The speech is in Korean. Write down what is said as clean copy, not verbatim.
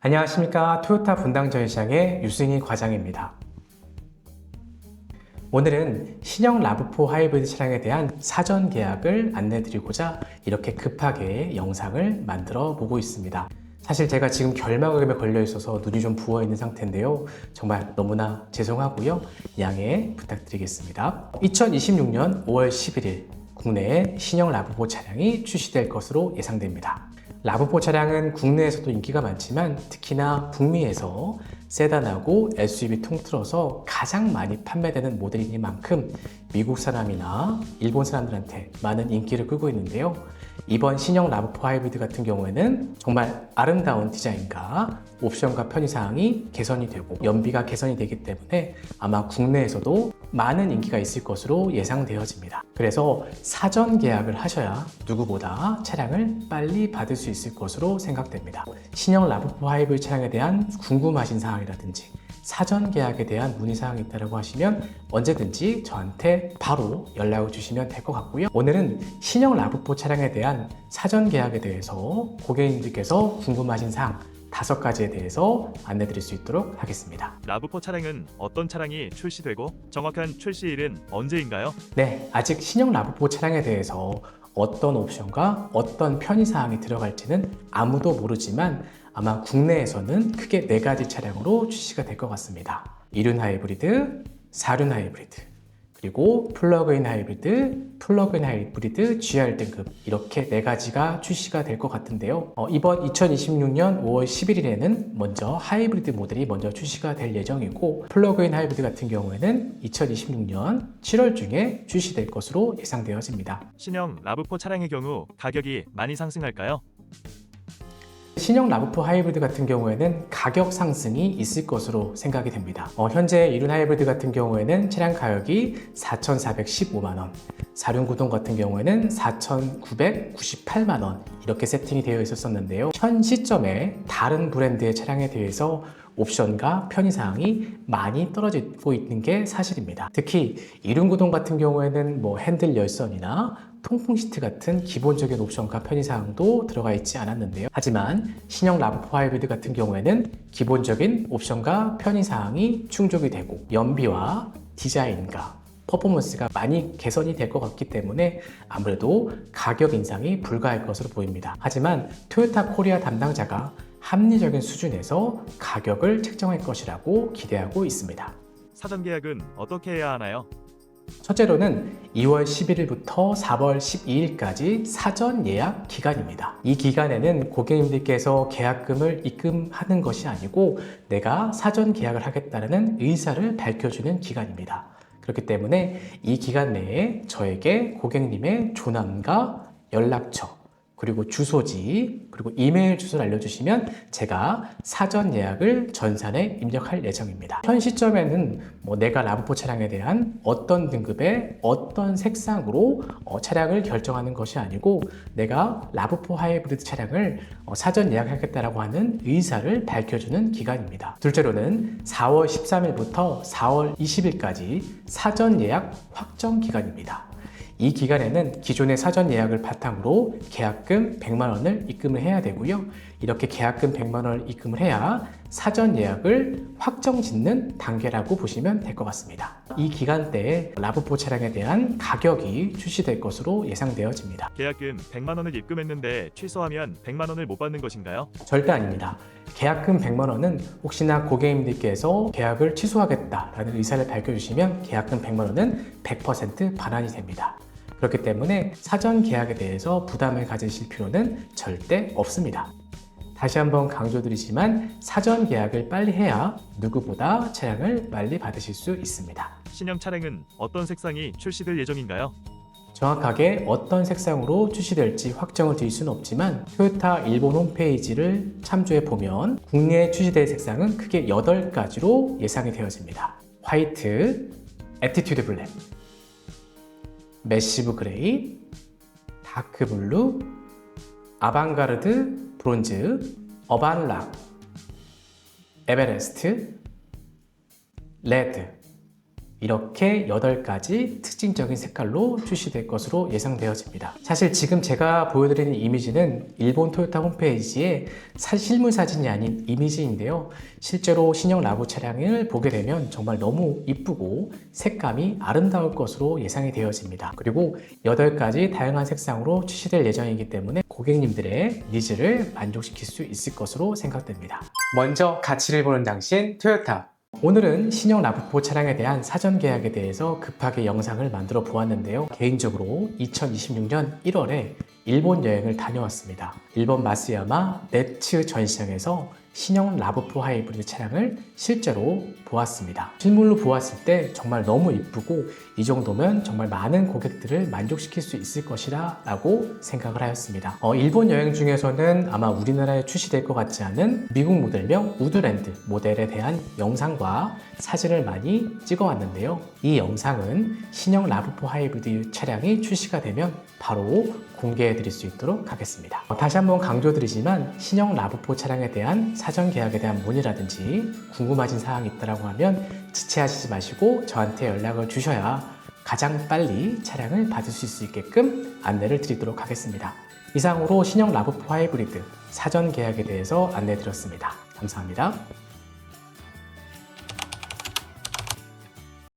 안녕하십니까. 토요타 분당 전시장의 유승희 과장입니다. 오늘은 신형 라브4 하이브리드 차량에 대한 사전 계약을 안내드리고자 이렇게 급하게 영상을 만들어 보고 있습니다. 사실 제가 지금 결막염에 걸려 있어서 눈이 좀 부어 있는 상태인데요. 정말 너무나 죄송하고요. 양해 부탁드리겠습니다. 2026년 5월 11일 국내에 신형 라브4 차량이 출시될 것으로 예상됩니다. 라브4 차량은 국내에서도 인기가 많지만 특히나 북미에서 세단하고 SUV 통틀어서 가장 많이 판매되는 모델이니만큼 미국 사람이나 일본 사람들한테 많은 인기를 끌고 있는데요. 이번 신형 라브4 하이브리드 같은 경우에는 정말 아름다운 디자인과 옵션과 편의사항이 개선이 되고 연비가 개선이 되기 때문에 아마 국내에서도 많은 인기가 있을 것으로 예상되어집니다. 그래서 사전 계약을 하셔야 누구보다 차량을 빨리 받을 수 있을 것으로 생각됩니다. 신형 라브4 하이브리드 차량에 대한 궁금하신 사항이라든지 사전 계약에 대한 문의사항이 있다고 하시면 언제든지 저한테 바로 연락을 주시면 될 것 같고요. 오늘은 신형 라브4 차량에 대한 사전 계약에 대해서 고객님들께서 궁금하신 사항 5가지에 대해서 안내 드릴 수 있도록 하겠습니다. 라브4 차량은 어떤 차량이 출시되고 정확한 출시일은 언제인가요? 네, 아직 신형 라브4 차량에 대해서 어떤 옵션과 어떤 편의사항이 들어갈지는 아무도 모르지만 아마 국내에서는 크게 4가지 차량으로 출시가 될 것 같습니다. 2륜 하이브리드, 4륜 하이브리드, 그리고 플러그인 하이브리드, 플러그인 하이브리드 GR 등급 이렇게 4가지가 출시가 될 것 같은데요. 이번 2026년 5월 11일에는 먼저 하이브리드 모델이 먼저 출시가 될 예정이고 플러그인 하이브리드 같은 경우에는 2026년 7월 중에 출시될 것으로 예상되어집니다. 신형 라브4 차량의 경우 가격이 많이 상승할까요? 신형 라브4 하이브리드 같은 경우에는 가격 상승이 있을 것으로 생각이 됩니다. 현재 2륜 하이브리드 같은 경우에는 차량 가격이 4,415만원, 4륜 구동 같은 경우에는 4,998만원 이렇게 세팅이 되어 있었는데요. 현 시점에 다른 브랜드의 차량에 대해서 옵션과 편의사항이 많이 떨어지고 있는 게 사실입니다. 특히 2륜 구동 같은 경우에는 핸들 열선이나 통풍 시트 같은 기본적인 옵션과 편의사항도 들어가 있지 않았는데요. 하지만 신형 라브4 하이브리드 같은 경우에는 기본적인 옵션과 편의사항이 충족이 되고 연비와 디자인과 퍼포먼스가 많이 개선이 될 것 같기 때문에 아무래도 가격 인상이 불가할 것으로 보입니다. 하지만 토요타 코리아 담당자가 합리적인 수준에서 가격을 책정할 것이라고 기대하고 있습니다. 사전 계약은 어떻게 해야 하나요? 첫째로는 2월 11일부터 4월 12일까지 사전 예약 기간입니다. 이 기간에는 고객님들께서 계약금을 입금하는 것이 아니고 내가 사전 계약을 하겠다는 의사를 밝혀주는 기간입니다. 그렇기 때문에 이 기간 내에 저에게 고객님의 조남과 연락처, 그리고 주소지, 그리고 이메일 주소를 알려주시면 제가 사전 예약을 전산에 입력할 예정입니다. 현 시점에는 내가 라브4 차량에 대한 어떤 등급의 어떤 색상으로 차량을 결정하는 것이 아니고 내가 라브4 하이브리드 차량을 사전 예약하겠다라고 하는 의사를 밝혀주는 기간입니다. 둘째로는 4월 13일부터 4월 20일까지 사전 예약 확정 기간입니다. 이 기간에는 기존의 사전 예약을 바탕으로 계약금 100만 원을 입금을 해야 되고요. 이렇게 계약금 100만 원을 입금을 해야 사전 예약을 확정 짓는 단계라고 보시면 될 것 같습니다. 이 기간대에 라브4 차량에 대한 가격이 출시될 것으로 예상되어집니다. 계약금 100만 원을 입금했는데 취소하면 100만 원을 못 받는 것인가요? 절대 아닙니다. 계약금 100만 원은 혹시나 고객님들께서 계약을 취소하겠다라는 의사를 밝혀주시면 계약금 100만 원은 100% 반환이 됩니다. 그렇기 때문에 사전 계약에 대해서 부담을 가지실 필요는 절대 없습니다. 다시 한번 강조드리지만 사전 계약을 빨리 해야 누구보다 차량을 빨리 받으실 수 있습니다. 신형 차량은 어떤 색상이 출시될 예정인가요? 정확하게 어떤 색상으로 출시될지 확정을 드릴 수는 없지만 토요타 일본 홈페이지를 참조해 보면 국내에 출시될 색상은 크게 8가지로 예상이 되어집니다. 화이트, 애티튜드 블랙, 매시브 그레이, 다크 블루, 아방가르드 브론즈, 어반락, 에베레스트, 레드 이렇게 8가지 특징적인 색깔로 출시될 것으로 예상되어집니다. 사실 지금 제가 보여드리는 이미지는 일본 토요타 홈페이지의 실물 사진이 아닌 이미지인데요. 실제로 신형 라브 차량을 보게 되면 정말 너무 이쁘고 색감이 아름다울 것으로 예상이 되어집니다. 그리고 8가지 다양한 색상으로 출시될 예정이기 때문에 고객님들의 니즈를 만족시킬 수 있을 것으로 생각됩니다. 먼저 가치를 보는 당신 토요타. 오늘은 신형 라브4 차량에 대한 사전 계약에 대해서 급하게 영상을 만들어 보았는데요. 개인적으로 2026년 1월에 일본 여행을 다녀왔습니다. 일본 마쓰야마 네츠 전시장에서 신형 라브4 하이브리드 차량을 실제로 보았습니다. 실물로 보았을 때 정말 너무 이쁘고 이 정도면 정말 많은 고객들을 만족시킬 수 있을 것이라 라고 생각을 하였습니다. 일본 여행 중에서는 아마 우리나라에 출시될 것 같지 않은 미국 모델명 우드랜드 모델에 대한 영상과 사진을 많이 찍어 왔는데요. 이 영상은 신형 라브4 하이브리드 차량이 출시가 되면 바로 공개해 드릴 수 있도록 하겠습니다. 다시 한번 강조드리지만 신형 라브4 차량에 대한 사전 계약에 대한 문의라든지 궁금하신 사항이 있다고 하면 지체하시지 마시고 저한테 연락을 주셔야 가장 빨리 차량을 받으실 수 있게끔 안내를 드리도록 하겠습니다. 이상으로 신형 라브4 하이브리드 사전 계약에 대해서 안내 드렸습니다. 감사합니다.